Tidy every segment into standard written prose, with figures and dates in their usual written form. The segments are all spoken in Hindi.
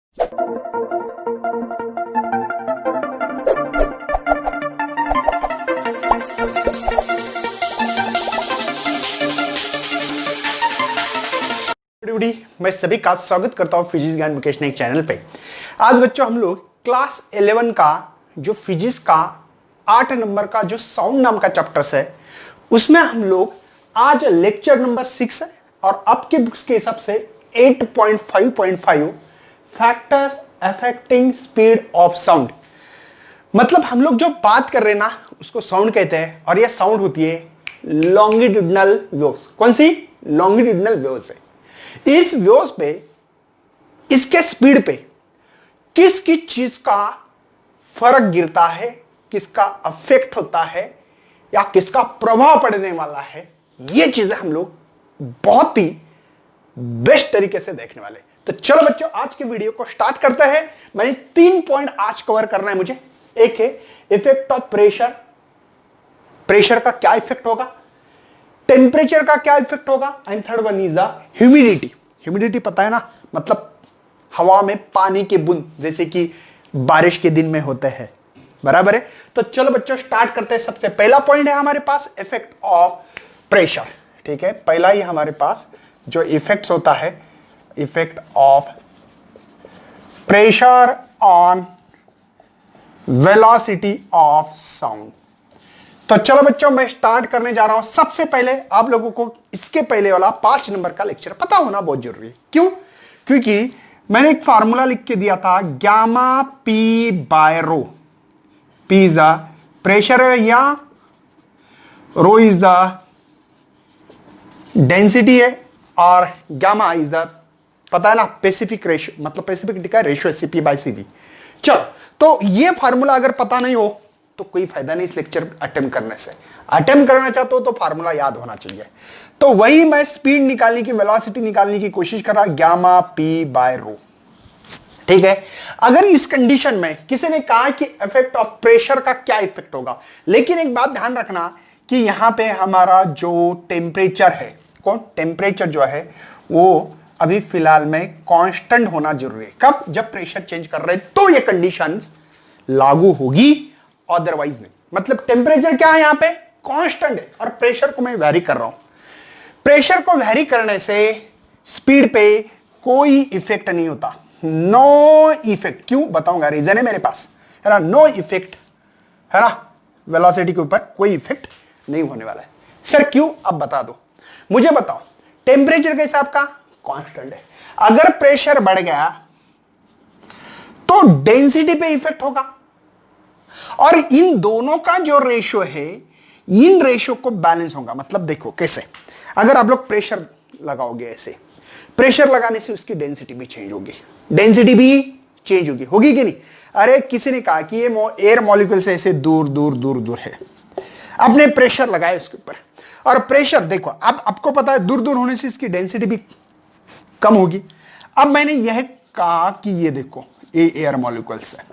मैं सभी का स्वागत करता हूं फिजिक्स ज्ञान मुकेश नाइक चैनल पे। आज बच्चों हम लोग क्लास 11 का जो फिजिक्स का 8 नंबर का जो साउंड नाम का चैप्टर्स है उसमें हम लोग आज लेक्चर नंबर 6 है और आपके बुक्स के हिसाब से 8.5.5 factors affecting speed of sound. मतलब हम लोग जो बात कर रहे हैं ना उसको साउंड कहते हैं और यह साउंड होती है लॉन्गिट्यूडनल वेव्स। कौन सी? लॉन्गिट्यूडनल वेव्स है। इस वेव्स पे इसके स्पीड पे किस किस चीज का फर्क गिरता है, किसका अफेक्ट होता है या किसका प्रभाव पड़ने वाला है, ये चीजें हम लोग बहुत ही बेस्ट तरीके से देखने वाले। तो चलो बच्चों आज के वीडियो को स्टार्ट करते हैं। मैंने 3 पॉइंट आज कवर करना है मुझे। एक है इफेक्ट ऑफ प्रेशर, प्रेशर का क्या इफेक्ट होगा, टेम्परेचर का क्या इफेक्ट होगा, and third one is the humidity. Humidity पता है ना, मतलब हवा में पानी के बूंद जैसे कि बारिश के दिन में होते हैं, बराबर है। तो चलो बच्चों स्टार्ट करते हैं। सबसे पहला पॉइंट है हमारे पास इफेक्ट ऑफ प्रेशर। ठीक है, पहला ही हमारे पास जो इफेक्ट्स होता है effect of pressure on velocity of sound. तो चलो बच्चों मैं स्टार्ट करने जा रहा हूं। सबसे पहले आप लोगों को इसके पहले वाला 5 नंबर का लेक्चर पता होना बहुत जरूरी है। क्यों? क्योंकि मैंने एक फार्मूला लिख के दिया था gamma P by rho. P is the pressure या रो इज द डेंसिटी है और गामा इज द पता है ना स्पेसिफिक रेशियो, मतलब स्पेसिफिक का रेशियो सीपी बाय सीबी। चलो तो ये फार्मूला अगर पता नहीं हो तो कोई फायदा नहीं इस लेक्चर अटेम्प्ट करने से। अटेम्प्ट करना चाहते हो तो फार्मूला याद होना चाहिए। तो वही मैं स्पीड निकालने की, वेलोसिटी निकालने की कोशिश कर रहा, गामा पी बाय रो। ठीक है, अगर इस कंडीशन में किसी ने कहा कि इफेक्ट ऑफ प्रेशर का क्या इफेक्ट होगा, लेकिन एक बात ध्यान रखना कि यहां पे हमारा जो टेम्परेचर है, कौन टेम्परेचर जो है वो अभी फिलहाल में कांस्टेंट होना जरूरी है। कब? जब प्रेशर चेंज कर रहे हैं तो ये कंडीशंस लागू होगी, अदरवाइज नहीं। मतलब टेम्परेचर क्या है यहां पे? कांस्टेंट है और प्रेशर को मैं वेरी कर रहा हूं। प्रेशर को वेरी करने से स्पीड पे कोई इफेक्ट नहीं होता, नो इफेक्ट। क्यों? बताऊंगा, रीजन है मेरे पास, है ना। नो इफेक्ट, है ना, वेलोसिटी के ऊपर कोई इफेक्ट नहीं होने वाला है। सर क्यों? अब बता दो, मुझे बताओ। टेम्परेचर के हिसाब का कांस्टेंट है, अगर प्रेशर बढ़ गया तो डेंसिटी पे इफेक्ट होगा और इन दोनों का जो रेशियो है, इन रेशियो को बैलेंस होगा। मतलब देखो कैसे, अगर आप लोग प्रेशर लगाओगे ऐसे, प्रेशर लगाने से उसकी डेंसिटी भी चेंज होगी, डेंसिटी भी चेंज होगी कि नहीं? अरे किसी ने कहा कि ये एयर मॉलिक्यूल से ऐसे दूर दूर दूर दूर है, आपने प्रेशर लगाया उसके ऊपर और प्रेशर देखो, अब आपको पता है दूर दूर होने से इसकी डेंसिटी भी कम होगी। अब मैंने यह कहा कि ये देखो ये एयर मॉलिक्यूल्स है,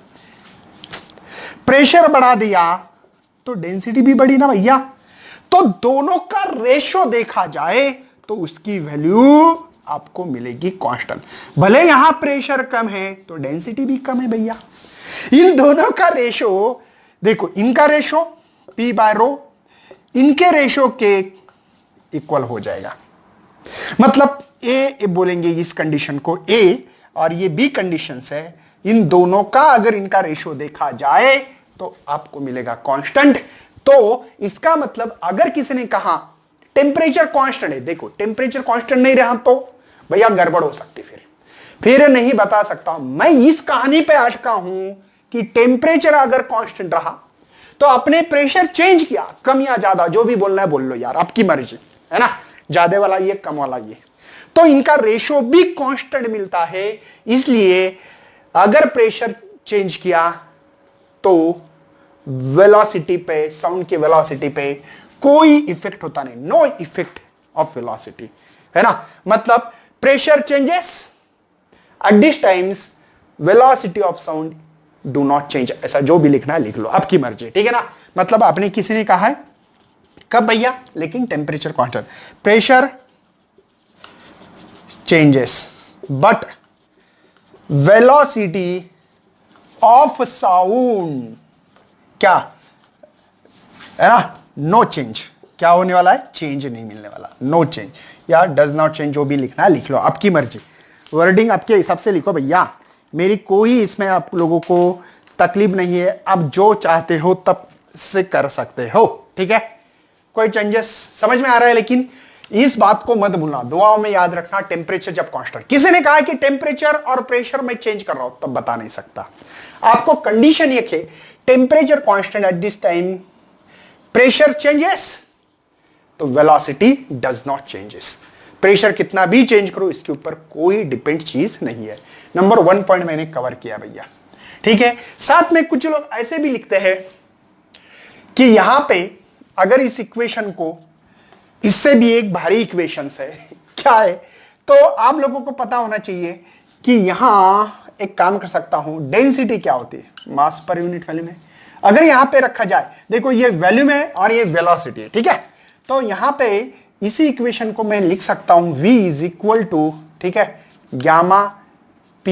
प्रेशर बढ़ा दिया तो डेंसिटी भी बढ़ी ना भैया। तो दोनों का रेशो देखा जाए तो उसकी वैल्यू आपको मिलेगी कांस्टेंट। भले यहां प्रेशर कम है तो डेंसिटी भी कम है भैया। इन दोनों का रेशो देखो, इनका रेशो पी बाय रो इनके रेशो के इक्वल हो जाएगा। मतलब ए बोलेंगे इस कंडीशन को ए और ये बी कंडीशन है, इन दोनों का अगर इनका रेशो देखा जाए तो आपको मिलेगा कांस्टेंट। तो इसका मतलब अगर किसी ने कहा टेम्परेचर कांस्टेंट है, देखो टेम्परेचर कांस्टेंट नहीं रहा तो भैया गड़बड़ हो सकती, फिर नहीं बता सकता। मैं इस कहानी पे अटका हूं कि टेम्परेचर अगर कांस्टेंट रहा तो आपने प्रेशर चेंज किया, कम या ज्यादा जो भी बोलना है बोल लो यार, आपकी मर्जी, है ना, ज्यादा वाला ये कम वाला ये, तो इनका रेशो भी कांस्टेंट मिलता है। इसलिए अगर प्रेशर चेंज किया तो वेलोसिटी पे, साउंड की वेलोसिटी पे कोई इफेक्ट होता नहीं, नो इफेक्ट ऑफ वेलोसिटी, है ना। मतलब pressure changes at this times, velocity of sound do not change. ऐसा जो भी लिखना है लिख लो, आपकी मर्जी, ठीक है ना। मतलब आपने किसी ने कहा है कब भैया, लेकिन temperature constant, pressure changes but velocity of sound क्या है ना, नो चेंज। क्या होने वाला है, चेंज नहीं मिलने वाला, नो चेंज या डज नॉट चेंज, जो भी लिखना है लिख लो, आपकी मर्जी, वर्डिंग आपके हिसाब से लिखो भैया, मेरी कोई इसमें आप लोगों को तकलीफ नहीं है, आप जो चाहते हो तब से कर सकते हो, ठीक है, कोई चेंजेस समझ में आ रहा है। लेकिन इस बात को मत भूलना, दुआओं में याद रखना, टेम्परेचर जब कांस्टेंट, किसी ने कहा कि टेम्परेचर और प्रेशर में चेंज कर रहा हूं, तब बता नहीं सकता, आपको कंडीशन ये है temperature constant at this time, pressure changes तो velocity does not changes. Pressure कितना भी चेंज करो इसके ऊपर कोई डिपेंड चीज नहीं है। नंबर 1 पॉइंट मैंने कवर किया भैया, ठीक है। साथ में कुछ लोग ऐसे भी लिखते हैं कि यहां पे अगर इस इक्वेशन को, इससे भी एक भारी इक्वेशन है, क्या है, तो आप लोगों को पता होना चाहिए कि यहां एक काम कर सकता हूं, डेंसिटी क्या होती है, मास पर यूनिट वॉल्यूम है। अगर यहां पे रखा जाए, देखो ये वॉल्यूम है और ये वेलोसिटी है, ठीक है, तो यहां पे इसी इक्वेशन को मैं लिख सकता हूं v इज इक्वल टू, ठीक है, गामा p,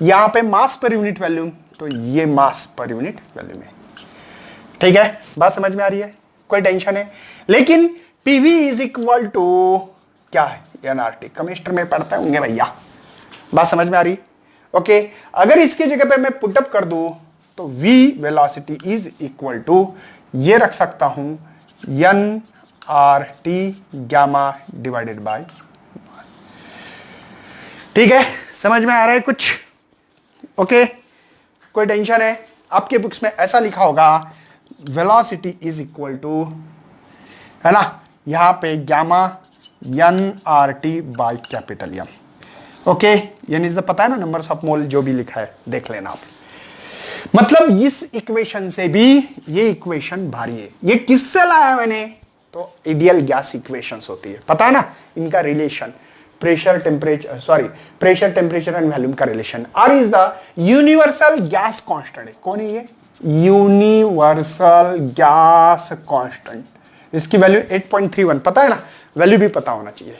यहां पे मास पर यूनिट वॉल्यूम, तो ये मास पर यूनिट वॉल्यूम है, ठीक है, बात समझ में आ रही है, कोई टेंशन है। लेकिन pv इज इक्वल टू क्या है, nRT, केमिस्ट्री में पढ़ते होंगे भैया, बात समझ में आ रही, ओके। अगर इसकी जगह पे मैं पुटअप कर दूं तो v velocity is equal to, ये रख सकता हूं nRT गामा डिवाइडेड बाय, ठीक है, समझ में आ रहा है कुछ, ओके, कोई टेंशन है। आपके बुक्स में ऐसा लिखा होगा वेलोसिटी इज इक्वल टू, है ना, यहां पे gamma nRT by capital M, okay, यानी पता है ना, नंबर्स ऑफ मोल जो भी लिखा है देख लेना आप। मतलब इस इक्वेशन से भी ये इक्वेशन भारी है। ये किससे लाया मैंने, तो आइडियल गैस इक्वेशंस होती है, पता है ना इनका relation, pressure temperature, sorry pressure temperature and volume का relation, R is the universal gas constant है। कौन है ये, यूनिवर्सल गैस कांस्टेंट, इसकी वैल्यू 8.31, पता है ना, वैल्यू भी पता होना चाहिए,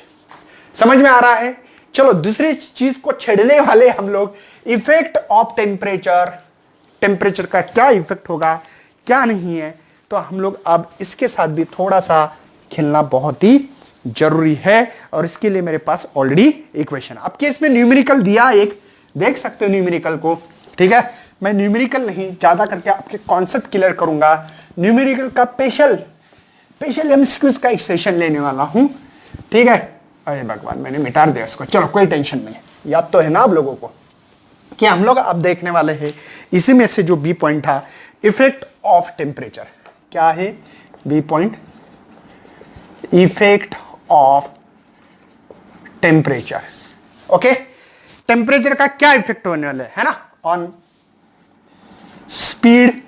समझ में आ रहा है। चलो दूसरी चीज को छेड़ने वाले हम लोग, इफेक्ट ऑफ टेम्परेचर, टेम्परेचर का क्या इफेक्ट होगा क्या नहीं है, तो हम लोग अब इसके साथ भी थोड़ा सा खेलना बहुत ही जरूरी है। और इसके लिए मेरे पास ऑलरेडी इक्वेशन, आपके इसमें न्यूमेरिकल दिया, एक देख सकते हो न्यूमेरिकल को, ठीक है। मैं न्यूमेरिकल नहीं, ज्यादा करके आपके कॉन्सेप्ट क्लियर करूंगा, न्यूमेरिकल का स्पेशल एमसीक्यूज का एक सेशन लेने वाला हूं, ठीक है। अरे भगवान, मैंने मिटा दिया इसको, चलो कोई टेंशन नहीं, याद तो है ना आप लोगों को कि हम लोग अब देखने वाले हैं इसी में से जो बी पॉइंट था, इफेक्ट ऑफ टेम्परेचर, क्या है B point, effect of temperature, okay. Temperature का क्या इफेक्ट होने वाला है ना, ऑन स्पीड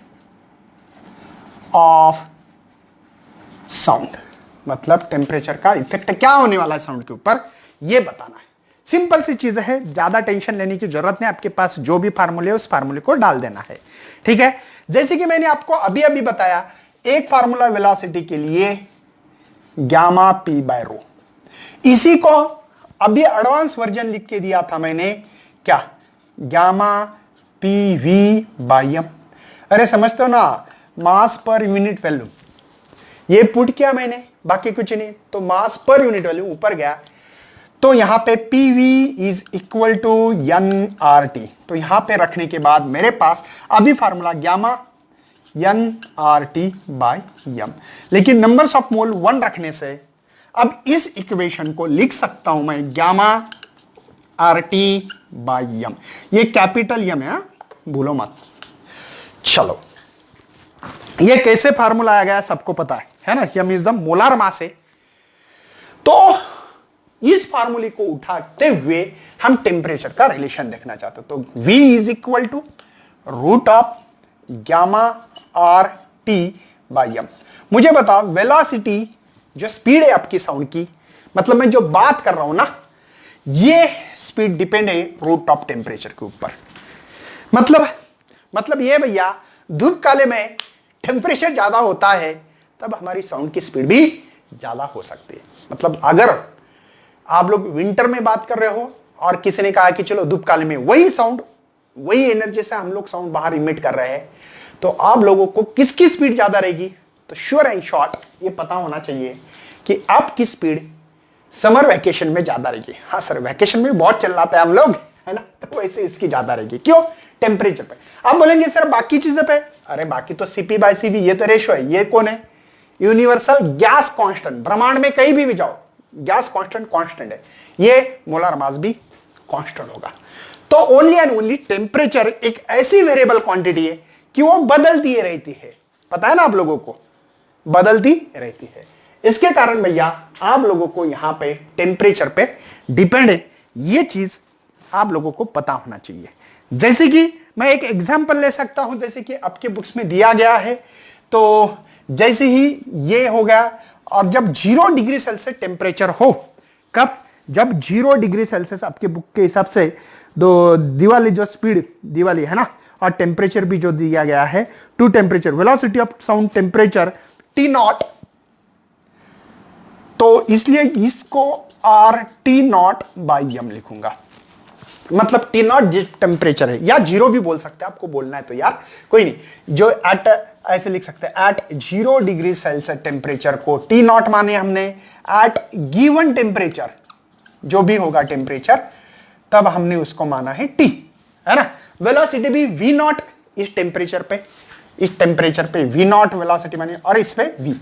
ऑफ साउंड, मतलब टेम्परेचर का इफेक्ट क्या होने वाला है साउंड के ऊपर, ये बताना है। सिंपल सी चीज है, ज्यादा टेंशन लेने की जरूरत नहीं, आपके पास जो भी फार्मूले है उस फार्मूले को डाल देना है, ठीक है। जैसे कि मैंने आपको अभी अभी बताया, एक फार्मूला वेलोसिटी के लिए गामा पी बाय रो, इसी को अभी एडवांस वर्जन लिख के दिया था मैंने, क्या, gamma P V by M, अरे समझते हो ना, मास पर यूनिट वॉल्यूम, ये पुट किया मैंने, बाकी कुछ नहीं, तो मास पर यूनिट वॉल्यूम ऊपर गया, तो यहां पे PV is equal to nRT, तो यहां पे रखने के बाद मेरे पास अभी formula gamma nRT by m, लेकिन नंबर्स ऑफ मोल 1 रखने से अब इस इक्वेशन को लिख सकता हूं मैं गामा RT बाय m, ये कैपिटल M है, भूलो मत। चलो ये कैसे फार्मूला आया गया सबको पता है ना, m is the molar mass है। तो इस फार्मूले को उठाते हुए हम टेम्परेचर का रिलेशन देखना चाहते हैं, तो V is equal to root of gamma R T by M. मुझे बताओ वेलोसिटी जो स्पीड है आपकी साउंड की, मतलब मैं जो बात कर रहा हूं ना, ये स्पीड डिपेंड है रूट ऑफ टेम्परेचर के ऊपर। मतलब ये भैया, धूप काले में टेम्परेचर ज्यादा होता है तब हमारी साउंड की स्पीड भी ज्यादा हो सकती है। मतलब अगर आप लोग विंटर में बात कर रहे हो और किसी ने कहा कि चलो धूप काल में वही साउंड, वही एनर्जी से हम लोग साउंड बाहर इमिट कर रहे हैं, तो आप लोगों को किसकी स्पीड ज्यादा रहेगी? तो श्योर एंड शॉर्ट ये पता होना चाहिए कि आपकी स्पीड समर वैकेशन में ज्यादा रहेगी। हाँ सर, वैकेशन में बहुत चिल्लाते हैं हम लोग, है ना, तो वैसे इसकी ज्यादा रहेगी। क्यों? टेम्परेचर पे। आप बोलेंगे सर बाकी चीजें पे, अरे बाकी तो सीपी बाय सीवी, ये तो रेशो है। ये कौन है? Universal gas constant. ब्रह्मांड में कहीं भी जाओ, गैस कांस्टेंट कांस्टेंट है। ये मोलर मास भी कांस्टेंट होगा। तो ओनली एंड ओनली टेम्परेचर एक ऐसी वेरिएबल क्वांटिटी है कि वो बदलती रहती है। पता है ना आप लोगों को, बदलती रहती है। इसके कारण भैया आप लोगों को यहां पे टेम्परेचर पे डिपेंड है, ये चीज आप लोगों को पता होना चाहिए। जैसे कि मैं एक एग्जांपल ले सकता हूं, जैसे कि आपके बुक्स में दिया गया है। तो जैसे ही ये हो गया, और जब 0 डिग्री सेल्सियस टेम्परेचर हो, कब? जब 0 डिग्री सेल्सियस आपके बुक के हिसाब से दो दिवाली जो स्पीड दिवाली है ना, और टेम्परेचर भी जो दिया गया है to temperature, velocity of sound temperature T naught, तो इसलिए इसको R T naught by M लिखूंगा। मतलब टी नॉट जिस टेम्परेचर है, या 0 भी बोल सकते हैं, आपको बोलना है तो यार कोई नहीं, जो एट ऐसे लिख सकते हैं, एट 0 डिग्री सेल्सियस टेम्परेचर को टी नॉट माने हमने, एट गिवन टेम्परेचर जो भी होगा टेम्परेचर, तब हमने उसको माना है टी, है ना। वेलोसिटी भी वी नॉट, इस टेम्परेचर पे वी नॉट वेलोसिटी माने, और इस पे वी।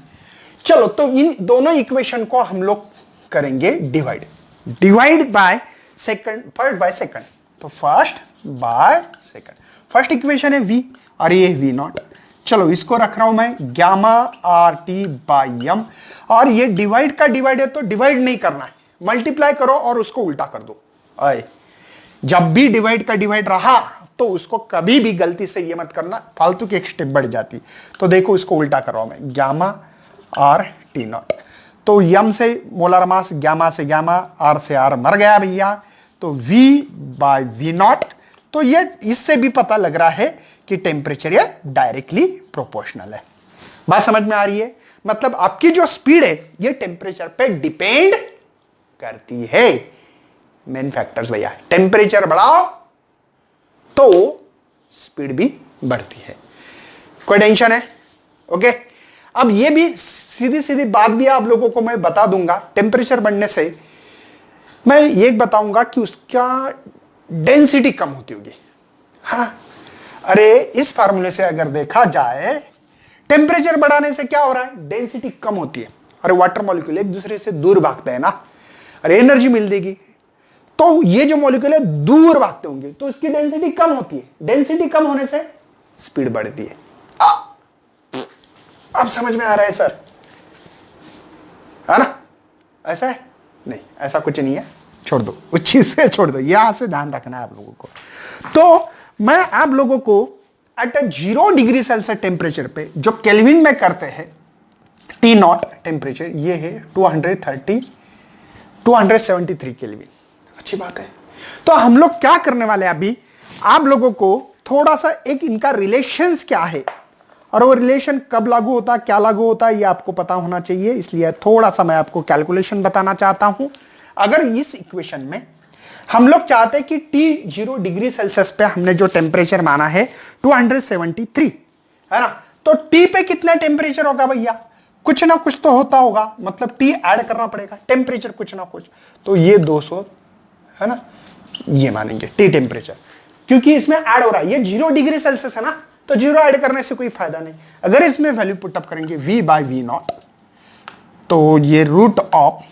चलो, तो इन दोनों इक्वेशन को हम लोग करेंगे divide by second, first by second. तो first by second, first equation है v और ये v नॉट। चलो इसको रख रहा हूं मैं gamma R T by M, और ये डिवाइड का डिवाइड है तो डिवाइड नहीं करना है, मल्टीप्लाई करो और उसको उल्टा कर दो। आए, जब भी डिवाइड का डिवाइड रहा तो उसको कभी भी गलती से ये मत करना, फालतू की एक स्टेप बढ़ जाती। तो देखो इसको उल्टा कर रहा हूं मैं, गामा आर टी नॉट। तो यम से मोलर मास, गामा से गामा, आर से आर मर गया भैया, तो v बाय वी नॉट। तो ये इससे भी पता लग रहा है कि टेम्परेचर ये डायरेक्टली प्रोपोर्शनल है। बात समझ में आ रही है? मतलब आपकी जो स्पीड है ये टेम्परेचर पे डिपेंड करती है। मेन फैक्टर्स भैया, टेम्परेचर बढ़ाओ तो स्पीड भी बढ़ती है। कोई टेंशन है? ओके। अब ये भी सीधी सीधी बात भी आप लोगों को मैं बता दूंगा, टेम्परेचर बढ़ने से मैं ये बताऊंगा कि उसका डेंसिटी कम होती होगी। हाँ, अरे इस फार्मूले से अगर देखा जाए, टेम्परेचर बढ़ाने से क्या हो रहा है? डेंसिटी कम होती है। अरे वाटर मॉलिक्यूल एक दूसरे से दूर भागते हैं ना, अरे एनर्जी मिल देगी, तो ये जो मॉलिक्यूल है दूर भागते होंगे तो इसकी डेंसिटी कम होती है। डेंसिटी कम होने से स्पीड बढ़ती है। अब समझ में आ रहा है सर? है ना? ऐसा है? नहीं, ऐसा कुछ नहीं है, छोड़ दो, उस चीज से छोड़ दो, यहां से ध्यान रखना है आप लोगों को। तो मैं आप लोगों को एट 0 डिग्री सेल्सियस टेम्परेचर पे जो केल्विन में करते हैं, टी नॉट टेम्परेचर ये है 273 केल्विन। अच्छी बात है। तो हम लोग क्या करने वाले हैं अभी, आप लोगों को थोड़ा सा एक इनका रिलेशंस क्या है और वो रिलेशन कब लागू होता है, क्या लागू होता है, ये आपको पता होना चाहिए। इसलिए थोड़ा सा मैं आपको कैलकुलेशन बताना चाहता हूं। अगर इस इक्वेशन में हम लोग चाहते हैं कि T 0 डिग्री सेल्सियस पे हमने जो टेम्परेचर माना है 273, है ना, तो T पे कितना टेम्परेचर होगा भैया? कुछ ना कुछ तो होता होगा, मतलब T ऐड करना पड़ेगा, टेम्परेचर कुछ ना कुछ, तो ये 200, है ना, ये मानेंगे T टेम्परेचर, क्योंकि इसमें ऐड हो रहा है, ये 0 डिग्री सेल्सियस है ना, तो 0 ऐड करने से कोई फायदा नहीं। अगर इसमें वैल्यू पुटअप करेंगे v बाय वी नॉट, तो ये रूट ऑफ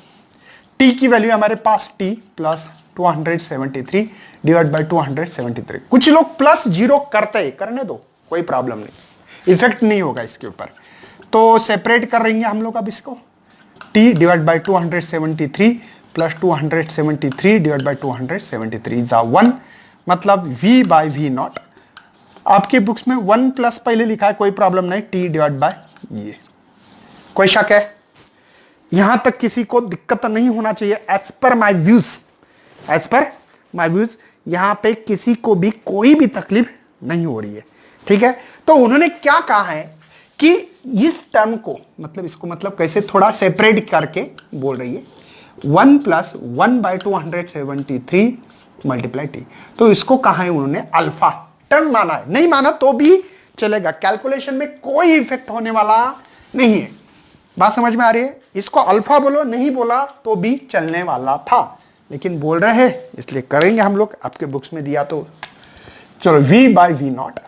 T की वैल्यू हमारे पास T प्लस 273 डिवाइड बाय 273। कुछ लोग प्लस 0 करने दो, कोई प्रॉब्लम नहीं, इफेक्ट नहीं होगा इसके ऊपर। तो सेपरेट कर रही हैं हम लोग अब इसको, T divide by 273 plus 273 divide by 273 जा 1, मतलब v बाय वी नॉट। आपके बुक्स में 1 प्लस पहले लिखा है, कोई प्रॉब्लम नहीं, T डिवाइड बाय ये। कोई शक है? यहां तक किसी को दिक्कत नहीं होना चाहिए। एज पर माई व्यूज, यहां पे किसी को भी कोई भी तकलीफ नहीं हो रही है, ठीक है। तो उन्होंने क्या कहा है कि इस टर्म को, मतलब इसको, मतलब कैसे थोड़ा सेपरेट करके बोल रही है, 1 प्लस 1/273 मल्टीप्लाई टी। तो इसको कहा है उन्होंने अल्फा टर्म माना है, नहीं माना तो भी चलेगा, कैलकुलेशन में कोई इफेक्ट होने वाला नहीं है। बात समझ में आ रही है? इसको अल्फा बोलो, नहीं बोला तो भी चलने वाला था, लेकिन बोल रहे हैं इसलिए करेंगे हम लोग, आपके बुक्स में दिया तो। चलो v/v0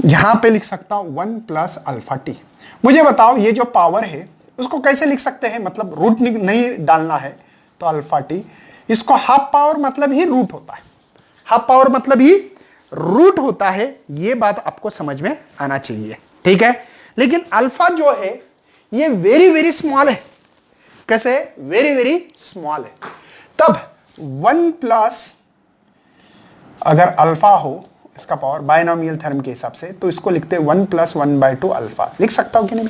यहां पे लिख सकता हूं 1 प्लस अल्फा टी। मुझे बताओ ये जो पावर है उसको कैसे लिख सकते हैं, मतलब रूट नहीं डालना है तो अल्फा टी, इसको हाफ पावर मतलब ही रूट होता है, हाफ पावर मतलब ही रूट होता है, ये बात आपको समझ में आना चाहिए, ठीक है। लेकिन अल्फा जो है ये वेरी वेरी स्मॉल है, कैसे वेरी वेरी स्मॉल है, तब 1 प्लस अगर अल्फा हो इसका पावर बायनोमियल थ्योरम के हिसाब से तो इसको लिखते हैं 1 प्लस 1/2 अल्फा। लिख सकता हूं कि नहीं?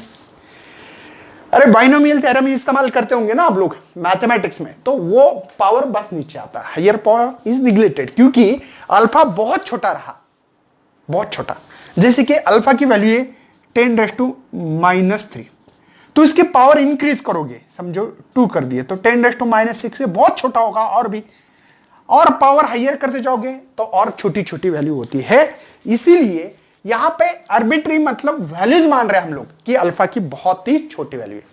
अरे बायनोमियल थ्योरम इस्तेमाल करते होंगे ना आप लोग मैथमेटिक्स में, तो वो पावर बस नीचे आता है, हायर पावर इज निगलेक्टेड, क्योंकि अल्फा बहुत छोटा रहा, बहुत छोटा। जैसे कि अल्फा की वैल्यू है 10⁻³ तो इसके पावर इंक्रीज करोगे, समझो 2 कर दिए तो 10⁻6 से बहुत छोटा होगा, और भी और पावर हायर करते जाओगे तो और छोटी छोटी वैल्यू होती है। इसीलिए यहां पे आर्बिट्री मतलब वैल्यूज मान रहे हैं हम लोग कि अल्फा की बहुत ही छोटी वैल्यू है।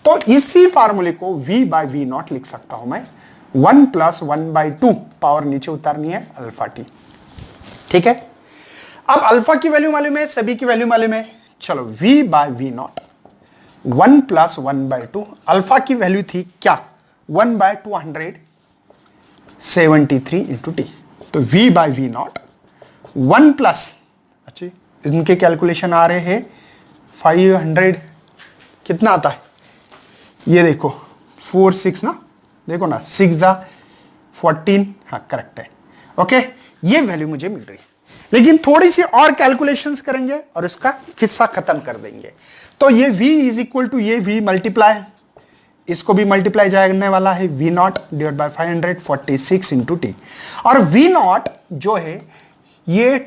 तो इसी फार्मूले को v/v0 लिख सकता हूं मैं, 1 प्लस 1/2 पावर नीचे उतारनी है अल्फा टी, ठीक है। अब अल्फा की वैल्यू मालूम है, सभी की वैल्यू मालूम है। चलो v/v0 1 प्लस 1/2, अल्फा की वैल्यू थी क्या 1/273 इंटू टी, तो v/v0 1 प्लस, अच्छा इनके कैलकुलेशन आ रहे हैं 500, कितना आता है ये देखो 4 6 ना, देखो ना 6 जा 14, हाँ करेक्ट है, ओके ये वैल्यू मुझे मिल रही है। लेकिन थोड़ी सी और कैलकुलेशंस करेंगे और इसका किस्सा खत्म कर देंगे। तो ये v इज इक्वल टू ये v मल्टीप्लाई, इसको भी मल्टीप्लाई जाने वाला है v0 divide by 546 into T, और v0 जो है ये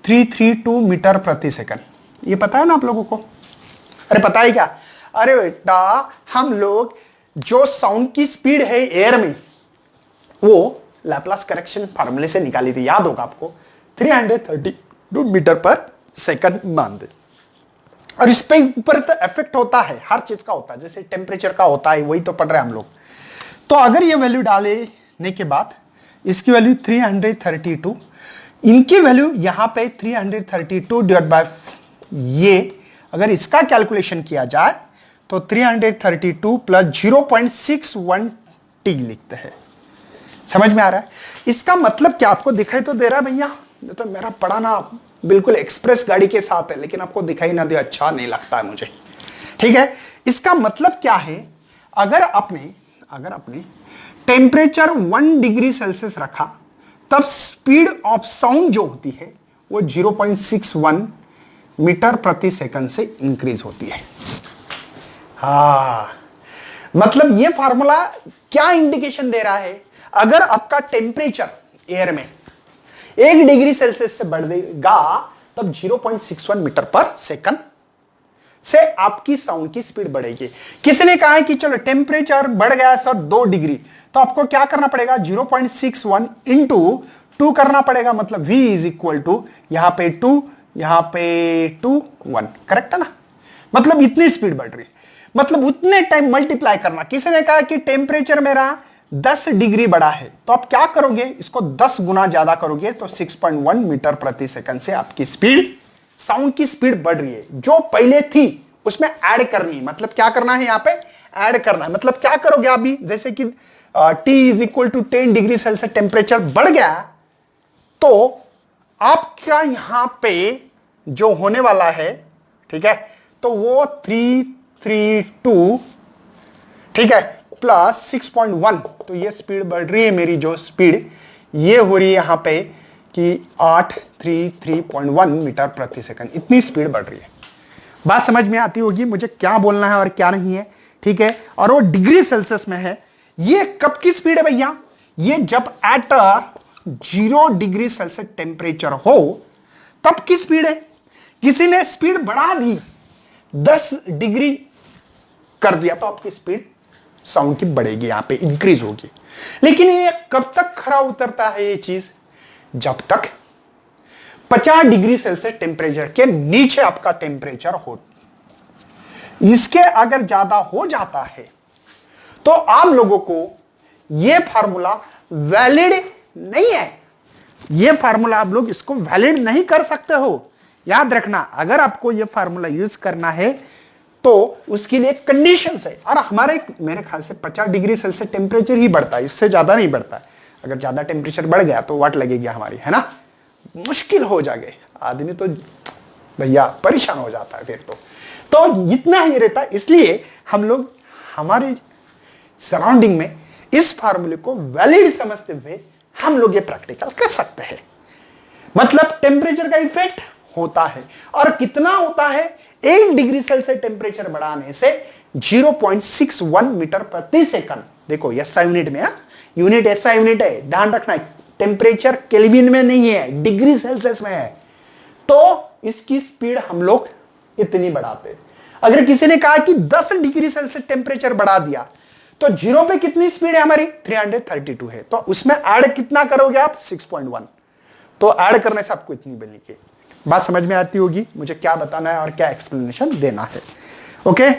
332 मीटर प्रति सेकंड, ये पता है ना आप लोगों को? अरे पता है क्या? अरे बेटा हम लोग जो साउंड की स्पीड है एयर में वो लैप्लास करेक्शन फार्मूले से निकाली थी, याद होगा आपको, 332 मीटर पर सेकंड मान दे। और इस पे ऊपर तो इफेक्ट होता है, हर चीज का होता है, जैसे टेम्परेचर का होता है, वही तो पढ़ रहे हैं हम लोग। तो अगर ये वैल्यू डालने के बाद इसकी वैल्यू 332, इनकी वैल्यू यहां पे 332 डिवाइड बाय ये, अगर इसका कैलकुलेशन किया जाए तो 332 प्लस 0.61 टी लिखते हैं। समझ में आ रहा है? इसका मतलब क्या आपको दिखाई तो दे रहा है भैया? तो मेरा पढ़ाना बिल्कुल एक्सप्रेस गाड़ी के साथ है, लेकिन आपको दिखाई ना दे अच्छा नहीं लगता है मुझे, ठीक है। इसका मतलब क्या है, अगर आपने टेम्परेचर 1 डिग्री सेल्सियस रखा तब स्पीड ऑफ साउंड जो होती है वो 0.61 मीटर प्रति सेकंड से इंक्रीज होती है। मतलब ये फार्मूला क्या इंडिकेशन दे रहा है, अगर आपका टेम्परेचर एयर में 1 डिग्री सेल्सियस से बढ़ेगा तब 0.61 मीटर पर सेकंड से आपकी साउंड की स्पीड बढ़ेगी। किसी ने कहा है कि चलो टेम्परेचर बढ़ गया सर 2 डिग्री, तो आपको क्या करना पड़ेगा 0.61 इंटू 2 करना पड़ेगा, मतलब v इज इक्वल टू यहां पे 2 यहां पे 2 1, करेक्ट है ना। मतलब इतनी स्पीड बढ़ रही है, मतलब उतने टाइम मल्टीप्लाई करना। किसी ने कहा कि टेम्परेचर मेरा 10 डिग्री बढ़ा है, तो आप क्या करोगे, इसको 10 गुना ज्यादा करोगे तो 6.1 मीटर प्रति सेकंड से आपकी स्पीड, साउंड की स्पीड बढ़ रही है। जो पहले थी उसमें ऐड करनी है, मतलब क्या करना है, यहां पे ऐड करना है। मतलब क्या करोगे अभी, जैसे कि T is equal to 10 degree Celsius temperature बढ़ गया, तो आपका यहां पे जो होने वाला है, ठीक है, तो वो 332, ठीक है, प्लस 6.1, तो ये स्पीड बढ़ रही है मेरी, जो स्पीड ये हो रही है यहां पे कि 833.1 मीटर प्रति सेकंड, इतनी स्पीड बढ़ रही है। बात समझ में आती होगी मुझे क्या बोलना है और क्या नहीं है, ठीक है। और वो डिग्री सेल्सियस में है। ये कब की स्पीड है भैया, ये जब एट 0 डिग्री सेल्सियस टेम्परेचर हो तब की स्पीड है। किसी ने स्पीड बढ़ा दी 10 डिग्री कर दिया तो आपकी स्पीड साउंड की बढ़ेगी, यहां पे इंक्रीज होगी। लेकिन ये कब तक खरा उतरता है ये चीज? जब तक 50 डिग्री सेल्सियस टेम्परेचर के नीचे आपका टेम्परेचर हो। इसके अगर ज्यादा हो जाता है तो आप लोगों को यह फार्मूला वैलिड नहीं है। यह फार्मूला आप लोग इसको वैलिड नहीं कर सकते हो। याद रखना, अगर आपको यह फार्मूला यूज करना है तो उसके लिए कंडीशन है। और हमारे मेरे ख्याल से 50 डिग्री सेल्सियस टेम्परेचर ही बढ़ता है, इससे ज्यादा नहीं बढ़ता है। अगर ज्यादा टेम्परेचर बढ़ गया तो वाट लगेगी हमारी, है ना, मुश्किल हो जाएगा, आदमी तो भैया परेशान हो जाता है फिर तो इतना ही रहता है। इसलिए हम लोग हमारे सराउंडिंग में इस फार्मूले को वैलिड समझते हुए हम लोग ये प्रैक्टिकल कर सकते हैं। मतलब टेम्परेचर का इफेक्ट होता है, और कितना होता है? 1 डिग्री सेल्सियस टेम्परेचर बढ़ाने से 0.61 मीटर प्रति सेकंड। देखो ये SI यूनिट में, यूनिट SI यूनिट है, ध्यान रखना। टेम्परेचर केल्विन में नहीं है, डिग्री सेल्सियस में है। तो इसकी स्पीड हम लोग इतनी बढ़ाते। अगर किसी ने कहा कि 10 डिग्री सेल्सियस टेम्परेचर बढ़ा दिया तो 0 पे कितनी स्पीड है हमारी? 332 है। तो उसमें ऐड कितना करोगे आप? 6.1। तो ऐड करने से आपको इतनी बनेगी। बात समझ में आती होगी मुझे क्या बताना है और क्या एक्सप्लेनेशन देना है। ओके,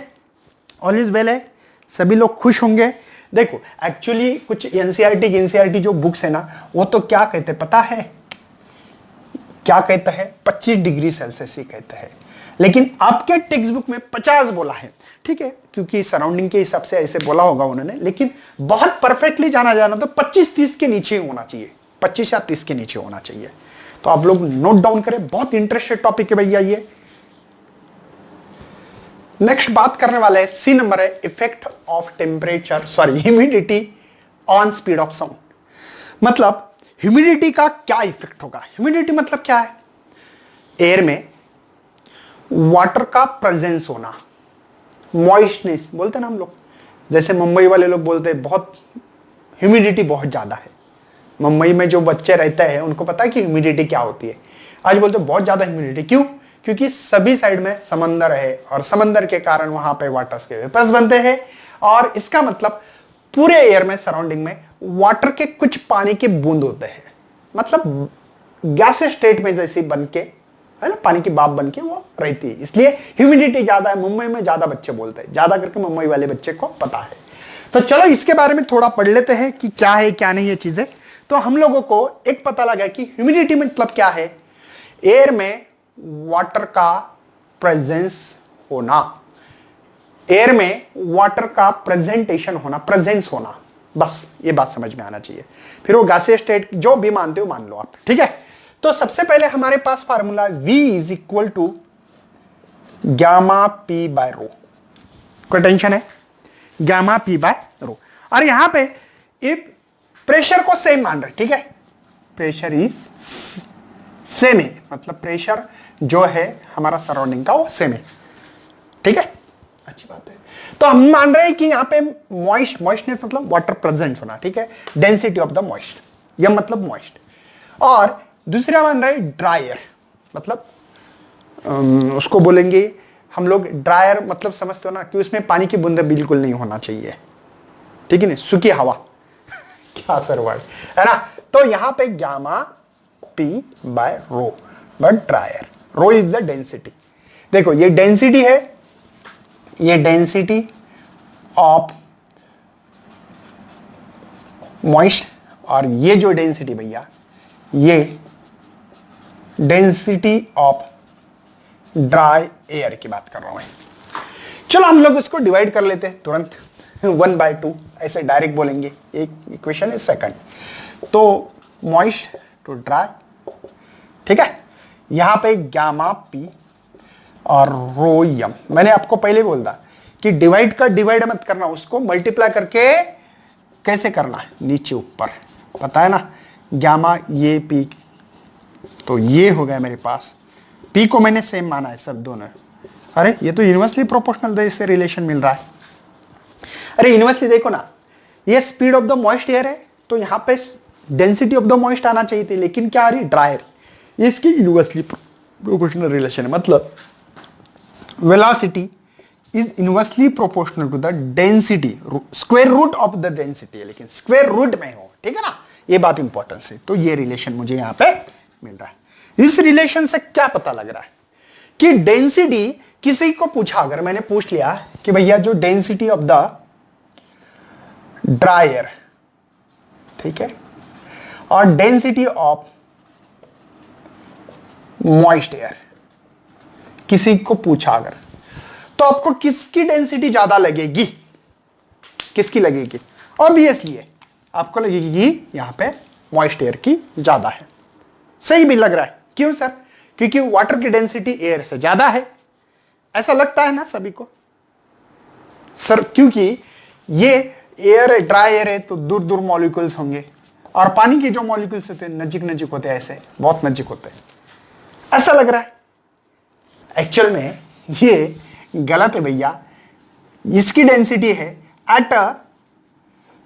ऑल इज वेल है, सभी लोग खुश होंगे। देखो एक्चुअली कुछ एनसीईआरटी जो बुक्स है ना, वो तो क्या कहते पता है? क्या कहता है? 25 डिग्री सेल्सियस ही कहते हैं। लेकिन आपके टेक्स्ट बुक में 50 बोला है, ठीक है, क्योंकि सराउंडिंग के हिसाब से ऐसे बोला होगा उन्होंने। लेकिन बहुत परफेक्टली जाना तो 25-30 के नीचे होना चाहिए, 25 या 30 के नीचे होना चाहिए। तो आप लोग नोट डाउन करें, बहुत इंटरेस्टेड टॉपिक है भैया ये। नेक्स्ट बात करने वाले हैं, सी नंबर है effect of temperature humidity on speed of sound. मतलब ह्यूमिडिटी का क्या इफेक्ट होगा? ह्यूमिडिटी मतलब क्या है? एयर में वाटर का प्रेजेंस होना, मॉइस्टनेस बोलते ना हम लोग। जैसे मुंबई वाले लोग बोलते हैं बहुत ह्यूमिडिटी बहुत ज्यादा है। मुंबई में जो बच्चे रहते हैं उनको पता है कि ह्यूमिडिटी क्या होती है। आज बोलते बहुत ज्यादा ह्यूमिडिटी, क्यों? क्योंकि सभी साइड में समंदर है और समंदर के कारण वहां पे वाटर्स के वेपर्स बनते हैं। और इसका मतलब पूरे एयर में सराउंडिंग में वाटर के कुछ पानी के बूंद होते हैं। मतलब गैस स्टेट में जैसे बन के, है ना, पानी की भाप बन के वो रहती है। इसलिए ह्यूमिडिटी ज्यादा है। मुंबई में ज्यादा बच्चे बोलते हैं, ज्यादा करके मुंबई वाले बच्चे को पता है। तो चलो इसके बारे में थोड़ा पढ़ लेते हैं कि क्या है क्या नहीं ये चीजें। तो हम लोगों को एक पता लगा कि ह्यूमिडिटी मतलब क्या है? एयर में वाटर का प्रेजेंस होना, एयर में वाटर का प्रेजेंटेशन होना, प्रेजेंस होना, बस ये बात समझ में आना चाहिए। फिर वो गैसीय स्टेट जो भी मानते हो मान लो आप, ठीक है। तो सबसे पहले हमारे पास formula V is equal to gamma P by rho. कोई टेंशन है? Gamma P by rho. और यहां पे इफ प्रेशर को सेम मान रहे, ठीक है, प्रेशर इज सेम है, मतलब प्रेशर जो है हमारा सराउंडिंग का वो सेम है, ठीक है, अच्छी बात है। तो हम मान रहे हैं कि यहां पे मॉइस्टनेस मतलब वाटर प्रेजेंट होना, ठीक है, डेंसिटी ऑफ द मॉइस्ट, यह मतलब मॉइस्ट। और दूसरा मान रहे हैं ड्रायर, मतलब उसको बोलेंगे हम लोग ड्रायर, मतलब समझते हो ना कि उसमें पानी की बूंदे बिल्कुल नहीं होना चाहिए, ठीक है ना, सूखी हवा क्या सर वर्ड है ना। तो यहां पे gamma P by rho, but drier, rho is the density. देखो ये डेंसिटी है, ये डेंसिटी ऑफ मॉइस्ट, और ये जो डेंसिटी भैया, ये डेंसिटी ऑफ ड्राई एयर की बात कर रहा हूं मैं। चलो हम लोग इसको डिवाइड कर लेते हैं तुरंत, 1/2 ऐसे डायरेक्ट बोलेंगे। एक इक्वेशन है सेकंड, तो मॉइस्ट टू ड्राई, ठीक है। यहां पे गामा पी और रो यम। मैंने आपको पहले बोल दिया कि डिवाइड का डिवाइड मत करना, उसको मल्टीप्लाई करके कैसे करना है, नीचे ऊपर, पता है ना। गामा ये पी, तो ये हो गया मेरे पास, पी को मैंने सेम माना है सब दोनों। अरे ये तो यूनिवर्सली प्रोपोर्शनल इससे रिलेशन मिल रहा है। अरे यूनिवर्सली देखो ना, ये speed of the moist air है, तो यहां पे डेंसिटी ऑफ द मॉइस्ट आना चाहिए थी, लेकिन क्या आ रही, ड्रायर। ये इसकी यूनिवर्सली प्रोपोर्शनल रिलेशन है, मतलब velocity is inversely proportional to the density, square root of the density है, लेकिन स्क्वायर रूट में हो, ठीक है ना, ये बात इंपॉर्टेंस है। तो ये रिलेशन मुझे यहां पे मिल रहा है। इस रिलेशन से क्या पता लग रहा है कि डेंसिटी, किसी को पूछा, अगर मैंने पूछ लिया कि भैया जो density of the dry air, ठीक है, और डेंसिटी ऑफ मॉइस्ट एयर, किसी को पूछा अगर, तो आपको किसकी डेंसिटी ज्यादा लगेगी, किसकी लगेगी? ऑब्वियसली है, आपको लगेगी यहां पे मॉइस्ट एयर की ज्यादा है। सही भी लग रहा है, क्यों सर? क्योंकि वाटर की डेंसिटी एयर से ज्यादा है, ऐसा लगता है ना सभी को सर, क्योंकि ये एयर है, ड्राई एयर है, तो दूर दूर मॉलिक्यूल्स होंगे, और पानी के जो मॉलिक्यूल्स होते हैं नजीक नजीक होते हैं, ऐसे बहुत नजीक होते हैं, ऐसा लग रहा है। एक्चुअल में ये गलत है भैया, इसकी डेंसिटी है एट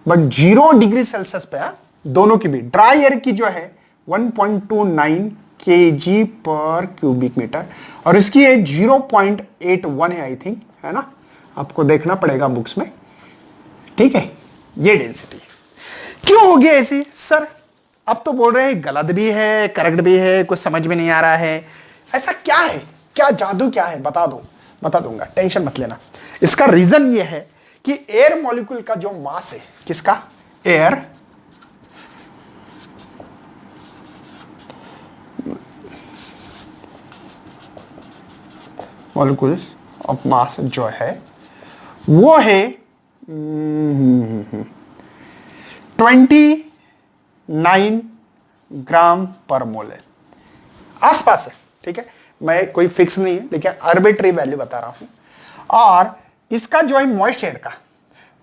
बट 0 डिग्री सेल्सियस पे, दोनों की भी, ड्राई एयर की जो है 1.29 kg पर क्यूबिक मीटर, और इसकी है 0.81 है आई थिंक, है ना, आपको देखना पड़ेगा बुक्स में, ठीक है। ये डेंसिटी क्यों होगी ऐसी सर? अब तो बोल रहे हैं गलत भी है करेक्ट भी है, कुछ समझ में नहीं आ रहा है, ऐसा क्या है, क्या जादू क्या है, बता दूंगा, टेंशन मत लेना। इसका रीजन ये है कि एयर मॉलिक्यूल का जो मास है, किसका? एयर मॉलिक्यूल्स ऑफ मास जो है वो है 29 ग्राम पर मोल है, आसपास है, ठीक है, मैं कोई फिक्स नहीं है, लेकिन आर्बिट्री वैल्यू बता रहा हूं। और इसका जो है मॉइस्ट एयर का,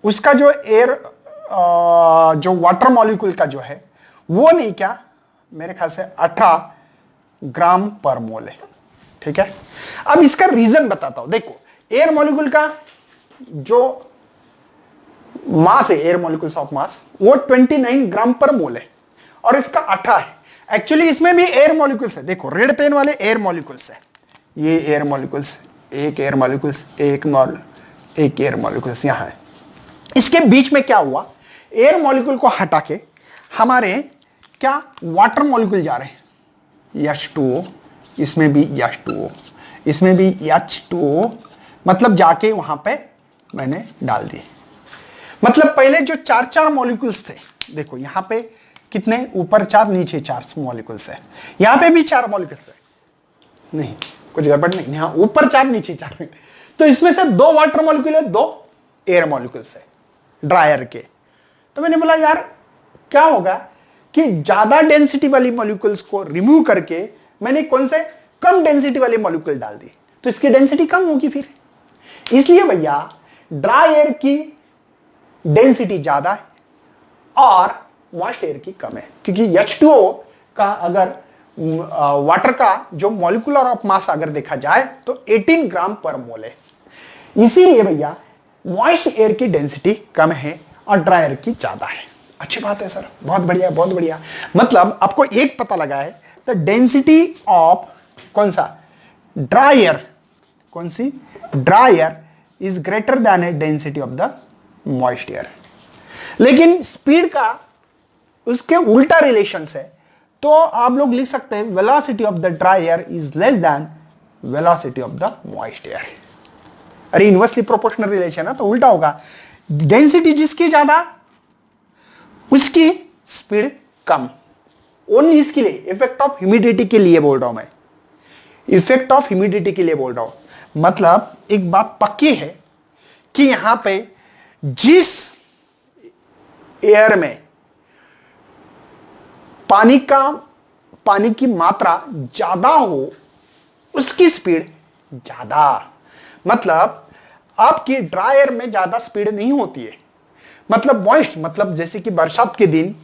उसका जो एयर जो वाटर मॉलिक्यूल का जो है वो नहीं, क्या मेरे ख्याल से 18 ग्राम पर मोल है, ठीक है। अब इसका रीजन बताता हूं, देखो एयर मॉलिक्यूल का जो मास है, एयर मॉलिक्यूल्स ऑफ मास, वो 29 ग्राम पर मोल है, और इसका 18 है। एक्चुअली इसमें भी एयर मॉलिक्यूल्स है, देखो रेड पेन वाले एयर मॉलिक्यूल्स है, ये एयर मॉलिक्यूल्स, एक एयर मॉलिक्यूल्स, एक एयर मॉलिक्यूल्स यहां है। इसके बीच में क्या हुआ, एयर मॉलिक्यूल को हटा के हमारे क्या वाटर मॉलिक्यूल जा रहे हैं, H2O, इसमें भी H2O, इसमें भी H2O, मतलब जाके वहां पे मैंने डाल दिए। मतलब पहले जो 4 मॉलिक्यूल्स थे, देखो यहां पे कितने, ऊपर 4 नीचे 4 मॉलिक्यूल्स है, यहां पे भी 4 मॉलिक्यूल्स है, नहीं कुछ गड़बड़ नहीं, यहां ऊपर 4 नीचे 4, तो इसमें से 2 वाटर मॉलिक्यूल है, 2 एयर मॉलिक्यूल्स है ड्रायर के। तो मैंने बोला यार क्या होगा कि ज्यादा डेंसिटी वाली मॉलिक्यूल्स को रिमूव करके मैंने कौन से कम डेंसिटी वाले मॉलिक्यूल डाल दी, तो इसकी डेंसिटी कम होगी फिर। इसलिए भैया ड्राई एयर की डेंसिटी ज्यादा है और मॉइस्ट एयर की कम है, क्योंकि H2O का अगर वाटर का जो मॉलिक्यूलर ऑफ मास अगर देखा जाए तो 18 ग्राम पर मोल है। इसीलिए भैया मॉइस्ट एयर की डेंसिटी कम है और ड्राई एयर की ज्यादा है। अच्छी बात है सर, बहुत बढ़िया बहुत बढ़िया। मतलब आपको एक पता लगा है, द डेंसिटी ऑफ कौन सा ड्राई एयर, कौन सी dry air is greater than a density of the moist air. लेकिन स्पीड का उसके उल्टा रिलेशन है, तो आप लोग लिख सकते हैं velocity of the dry air is less than velocity of the moist air. अरे इनवर्सली प्रोपोर्शनल रिलेशन है तो उल्टा होगा, डेंसिटी जिसकी ज्यादा उसकी स्पीड कम। ओनली इसके लिए, इफेक्ट ऑफ ह्यूमिडिटी के लिए बोल रहा हूं मैं, इफेक्ट ऑफ ह्यूमिडिटी के लिए बोल रहा हूं। मतलब एक बात पक्की है कि यहां पे जिस एयर में पानी की मात्रा ज्यादा हो उसकी स्पीड ज्यादा। मतलब आपकी ड्राई एयर में ज्यादा स्पीड नहीं होती है, मतलब मॉइस्ट, मतलब जैसे कि बरसात के दिन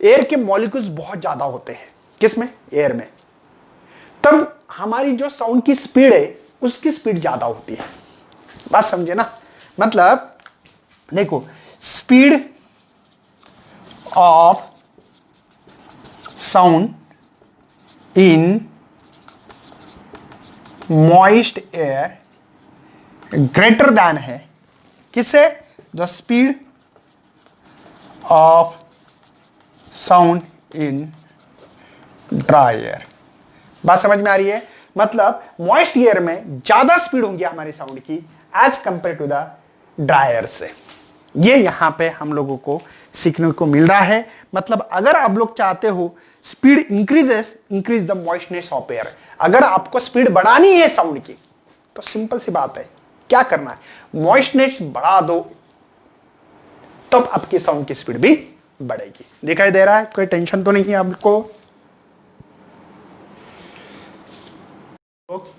एयर के मॉलिक्यूल्स बहुत ज्यादा होते हैं, किसमें, एयर में, तब हमारी जो साउंड की स्पीड है उसकी स्पीड ज्यादा होती है। बात समझे ना? मतलब देखो speed of sound in moist air greater than है किससे? The speed of sound in dry air. बात समझ में आ रही है? मतलब मॉइस्ट एयर में ज्यादा स्पीड होंगी हमारे साउंड की as compare to the dry air से। ये यहां पे हम लोगों को सीखने को मिल रहा है। मतलब अगर आप लोग चाहते हो speed increase the moistness of air, अगर आपको स्पीड बढ़ानी है साउंड की तो सिंपल सी बात है, क्या करना है? मॉइस्टनेस बढ़ा दो, तब आपकी साउंड की स्पीड भी बढ़ेगी। दिखाई दे रहा है? कोई टेंशन तो नहीं है आपको?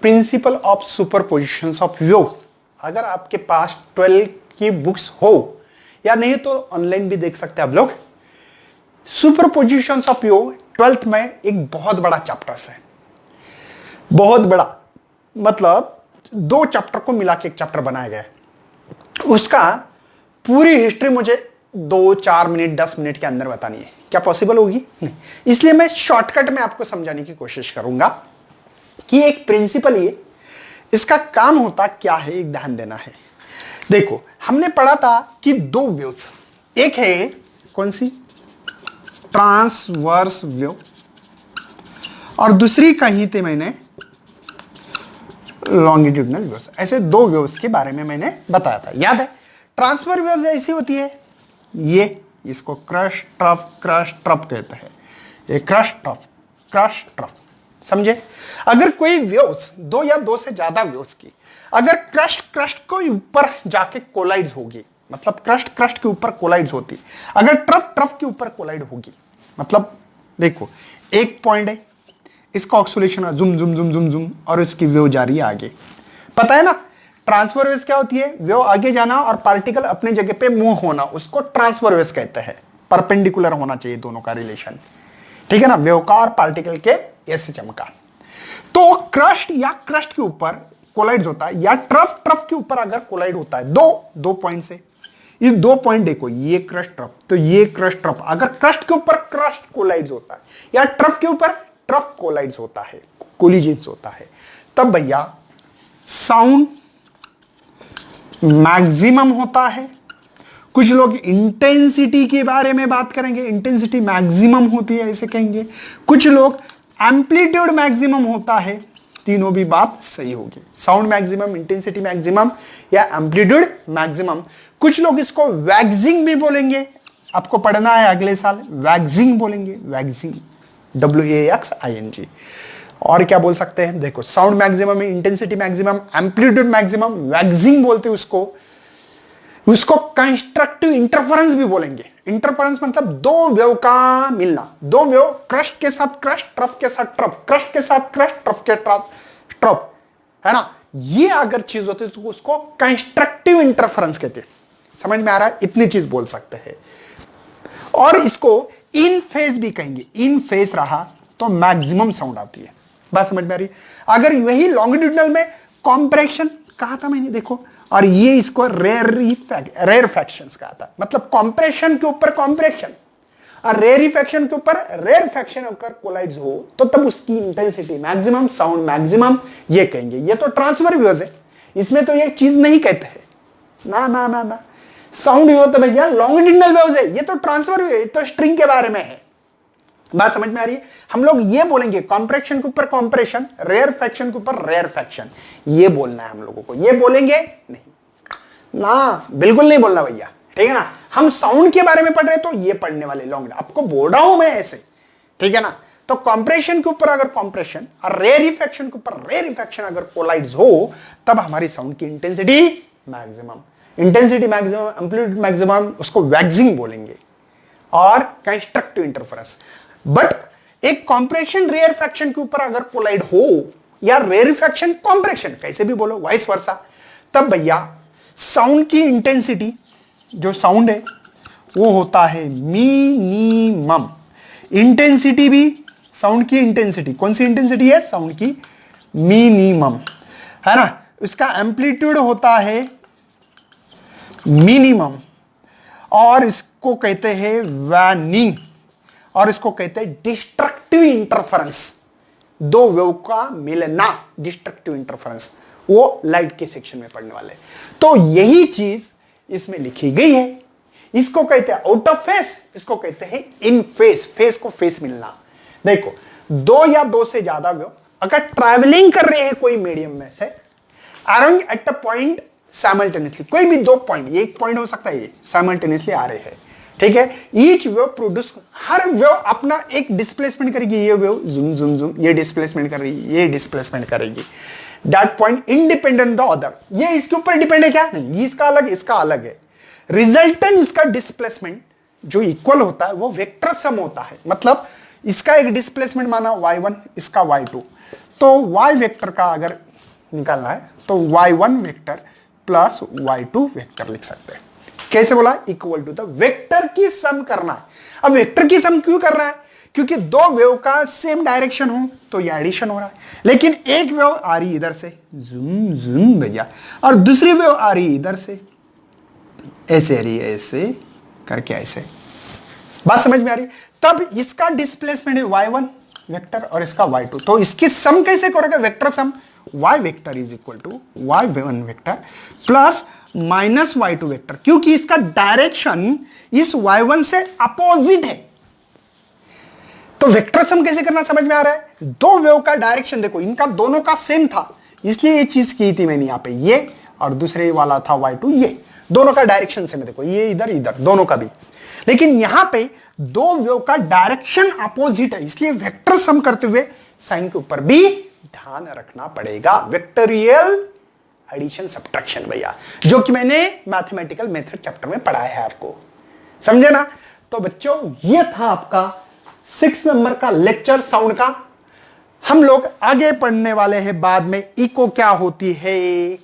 Principle of superposition of waves, अगर आपके पास 12 की बुक्स हो या नहीं तो ऑनलाइन भी देख सकते हैं आप लोग। सुपरपोजिशन ऑफ वेव 12th में एक बहुत बड़ा चैप्टर है, बहुत बड़ा, मतलब 2 चैप्टर को मिला के एक चैप्टर बनाया गया है। उसका पूरी हिस्ट्री मुझे 2-4 मिनट 10 मिनट के अंदर बतानी है, क्या पॉसिबल होगी? नहीं। इसलिए मैं शॉर्टकट में आपको समझाने की कोशिश करूंगा कि एक प्रिंसिपल ये, इसका काम होता क्या है, एक ध्यान देना है। देखो हमने पढ़ा था कि 2 वेव्स, एक है कौन सी? ट्रांसवर्स वेव, और दूसरी कही थी मैंने लॉन्गिट्यूडनल वेव्स। ऐसे 2 वेव्स के बारे में मैंने बताया था, याद है? ट्रांसफर वेव्स ऐसी होती है, ये इसको क्रश ट्रफ कहते हैं। ये क्रश ट्रफ, समझे? अगर कोई वेव्स 2 या 2 से ज्यादा वेव्स की अगर क्रस्ट को ऊपर जाके कोलाइड्स होगी, मतलब क्रस्ट के ऊपर कोलाइड्स होती, अगर ट्रफ के ऊपर कोलाइड होगी, मतलब देखो एक पॉइंट है, इसका ऑक्सीलेशन जुम जुम जुम जुम जुम और इसकी वेव जा रही है आगे। पता है ना ट्रांसफर वेव्स क्या होती है? वेव आगे जाना और पार्टिकल अपने जगह पे मूव होना, उसको ट्रांसफर वेव्स कहते हैं। परपेंडिकुलर होना चाहिए दोनों का रिलेशन, ठीक है ना, वेव का और पार्टिकल के एसएचएम का। तो क्रस्ट या क्रस्ट के ऊपर कोलाइड्स होता है, या ट्रफ के ऊपर अगर कोलाइड होता है दो पॉइंट से, ये 2 पॉइंट देखो, ये क्रस्ट ट्रफ, तो ये क्रस्ट ट्रफ, अगर क्रस्ट के ऊपर क्रस्ट कोलाइड्स होता है या ट्रफ के ऊपर ट्रफ कोलाइड्स होता है, कोलिजन्स होता है, तब भैया साउंड मैक्सिमम होता है। कुछ लोग इंटेंसिटी के बारे में बात करेंगे, इंटेंसिटी मैक्सिमम होती है ऐसे कहेंगे। कुछ लोग एम्पलीट्यूड मैक्सिमम होता है, तीनों भी बात सही होगी। साउंड मैक्सिमम, इंटेंसिटी मैक्सिमम या एम्पलीट्यूड मैक्सिमम। कुछ लोग इसको वैक्सिंग भी बोलेंगे, आपको पढ़ना है अगले साल, वैक्सिंग बोलेंगे, वैक्सिंग, WAXING। और क्या बोल सकते हैं? देखो sound maximum, intensity maximum, amplitude maximum, waxing बोलते हैं उसको कंस्ट्रक्टिव इंटरफेरेंस भी बोलेंगे। इंटरफेरेंस मतलब 2 वेव का मिलना, 2 वेव क्रस्ट के साथ क्रस्ट, ट्रफ के साथ ट्रफ, क्रस्ट के साथ क्रस्ट, ट्रफ के ट्रफ, है ना? ये अगर चीज होती है तो उसको कंस्ट्रक्टिव इंटरफेरेंस कहते हैं। समझ में आ रहा है? इतनी चीज बोल सकते हैं। और इसको इन फेज भी कहेंगे, इन फेज रहा तो मैक्सिमम साउंड आती है। बात समझ में आ रही है? अगर वही लॉन्गिट्यूडनल में कॉम्प्रेशन कहा था मैंने, देखो, और ये इसको रेयरफैक्शंस कहा था, मतलब कॉम्प्रेशन के ऊपर कॉम्प्रेशन और रेयरिफैक्शन के ऊपर रेयरफैक्शन होकर कोलाइड्स हो तो तब उसकी इंटेंसिटी मैक्सिमम, साउंड मैक्सिमम ये कहेंगे। ये तो ट्रांसफर वेव्स है, इसमें तो ये चीज नहीं कहते हैं ना ना ना ना। साउंड वेव तो भैया लॉन्गिट्यूडनल वेव्स है, ये तो ट्रांसफर वेव, तो स्ट्रिंग के बारे में है। बात समझ में आ रही है? हम लोग ये बोलेंगे कॉम्प्रेशन के ऊपर कॉम्प्रेशन, रेयरफैक्शन के ऊपर रेयरफैक्शन, ये बोलना है हम लोगों को। ये बोलेंगे नहीं ना, बिल्कुल नहीं बोलना भैया, ठीक है ना? हम साउंड के बारे में पढ़ रहे तो ये पढ़ने वाले लॉन्ग, आपको बोल रहा हूं मैं ऐसे, ठीक है ना? तो कॉम्प्रेशन के ऊपर अगर कॉम्प्रेशन और रेयरिफैक्शन के ऊपर रेयरिफैक्शन अगर कोलाइड्स हो तब हमारी साउंड की इंटेंसिटी मैक्सिमम, एम्पलीट्यूड मैक्सिमम, उसको वैक्सिंग बोलेंगे, और कंस्ट्रक्टिव इंटरफेरेंस। बट एक कॉम्प्रेशन रेयरफैक्शन के ऊपर अगर कोलाइड हो या रेयरिफैक्शन कॉम्प्रेशन, कैसे भी बोलो, वाइस वर्सा, तब भैया साउंड की इंटेंसिटी, जो साउंड है वो होता है मिनिमम। इंटेंसिटी भी, साउंड की इंटेंसिटी कौन सी इंटेंसिटी है? साउंड की मिनिमम, है ना? इसका एम्पलीट्यूड होता है मिनिमम, और इसको कहते हैं वैनिंग, और इसको कहते हैं डिस्ट्रक्टिव इंटरफेरेंस। 2 वेव का मिलना, डिस्ट्रक्टिव इंटरफेरेंस, वो लाइट के सेक्शन में पढ़ने वाले। तो यही चीज इसमें लिखी गई है। इसको कहते हैं आउट ऑफ फेस, इसको कहते हैं इन फेस। फेस को फेस मिलना। देखो, दो या दो से ज्यादा वेव अगर ट्रैवलिंग कर रहे हैं कोई मीडियम में से around at a point simultaneously, कोई भी दो पॉइंट, एक पॉइंट हो सकता है, ये साइमल्टेनियसली आ रहे हैं, ठीक है। ईच वेव प्रोड्यूस, हर वेव अपना एक डिस्प्लेसमेंट करेगी। ये वेव जूम जूम जूम, ये डिस्प्लेसमेंट कर रही है, ये डिस्प्लेसमेंट करेगी। That point independent the other, ये इसके ऊपर डिपेंड है क्या? नहीं, इसका अलग, इसका अलग है। रिजल्टेंट इसका डिस्प्लेसमेंट जो इक्वल होता है वो वेक्टर सम होता है। मतलब इसका एक डिस्प्लेसमेंट माना y1, इसका y2, तो y वेक्टर का अगर निकालना है तो y1 vector plus y2 vector लिख सकते हैं। कैसे बोला? इक्वल टू द वेक्टर की सम करना है। अब वेक्टर की सम क्यों कर रहा है? क्योंकि दो वेव का सेम डायरेक्शन हो तो ये एडिशन हो रहा है। लेकिन एक वेव आ रही इधर से, जूम जूम भैया, और दूसरी वेव आ रही इधर से, ऐसे आ रही है, ऐसे करके ऐसे। बात समझ में आ रही? तब इसका डिस्प्लेसमेंट है y1 वेक्टर और इसका y2, तो इसकी सम कैसे करोगे? Vector sum y vector is equal to y1 vector plus minus y2 vector, क्योंकि इसका डायरेक्शन इस y1 से अपोजिट है। तो वेक्टर सम कैसे करना समझ में आ रहा है? दो वेव का डायरेक्शन देखो, इनका दोनों का सेम था, इसलिए ये चीज की थी मैंने यहां पे, ये और दूसरे वाला था y2, ये दोनों का डायरेक्शन सेम है। देखो ये इधर इधर दोनों का भी, लेकिन यहां पे दो वेव का डायरेक्शन अपोजिट है, इसलिए वेक्टर सम करते हुए साइन के ऊपर भी ध्यान रखना पड़ेगा। वेक्टोरियल एडिशन सब्ट्रैक्शन भैया, जो कि मैंने मैथमेटिकल मेथड चैप्टर में पढ़ाया है आपको, समझे ना? तो बच्चों ये था आपका 6 नंबर का लेक्चर साउंड का। हम लोग आगे पढ़ने वाले हैं बाद में इको क्या होती है,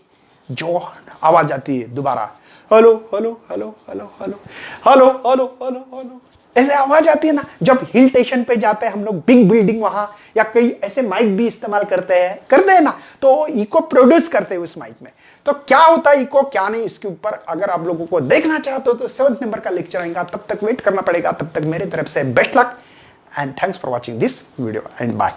जो आवाज आती है दोबारा, hello hello hello hello hello hello hello hello hello, ऐसे आवाज आती है ना। जब हिल स्टेशन पे जाते हैं हम लोग, बिग बिल्डिंग वहां, या कई ऐसे माइक भी इस्तेमाल करते हैं ना, तो इको प्रोड्यूस करते हैं उस माइक में। तो क्या होता है इको, क्या नहीं, इसके ऊपर अगर आप लोगों को देखना चाहते हो तो 7 नंबर का लेक्चर आएगा, तब तक वेट करना पड़ेगा। तब तक मेरी तरफ से best luck and thanks for watching this video and bye.